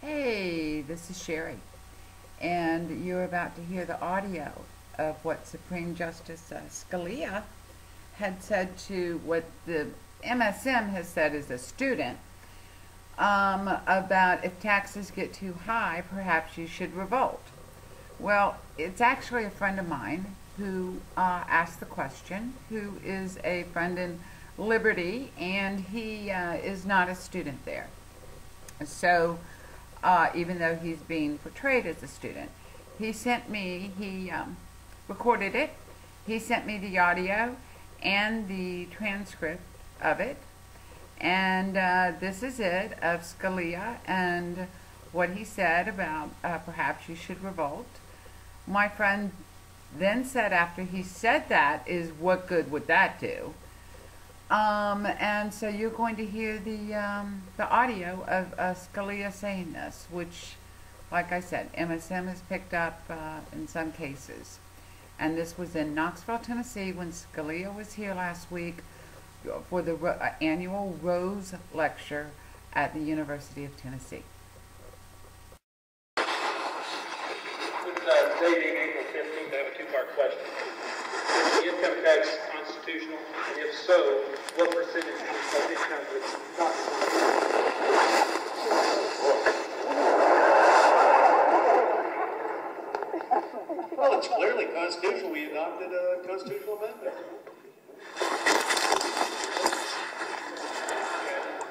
Hey, this is Sherry, and you're about to hear the audio of what Supreme Justice Scalia had said to what the MSM has said as a student about if taxes get too high, perhaps you should revolt. Well, it's actually a friend of mine who asked the question, who is a friend in Liberty, and he is not a student there. So, even though he's being portrayed as a student, he recorded it, he sent me the audio and the transcript of it, and this is it, of Scalia and what he said about perhaps you should revolt. My friend then said, after he said that, is what good would that do? And so you're going to hear the audio of Scalia saying this, which, like I said, MSM has picked up in some cases. And this was in Knoxville, Tennessee, when Scalia was here last week for the annual Rose Lecture at the University of Tennessee. Dating April 15th, I have a two-part question. Is the income tax constitutional? And if so, what percentage of income is not constitutional? Well, it's clearly constitutional. We adopted a constitutional amendment.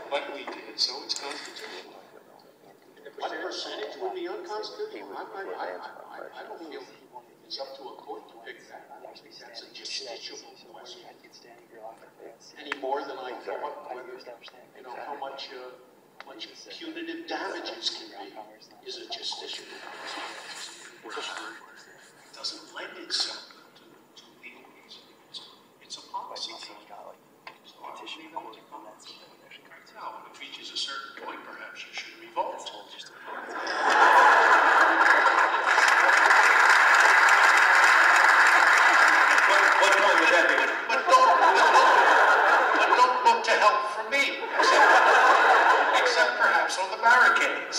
But we did, so it's constitutional. What percentage would be unconstitutional? I don't feel it's up to a court to pick that. That's a justiciable question. Any more than I thought, whether, how much punitive damages can be is a justiciable question. It doesn't lend itself to legal reason. It's a policy thing. Now, if it reaches a certain point, perhaps you should revolt. What point would that be? But don't look to help from me, except perhaps on the barricades.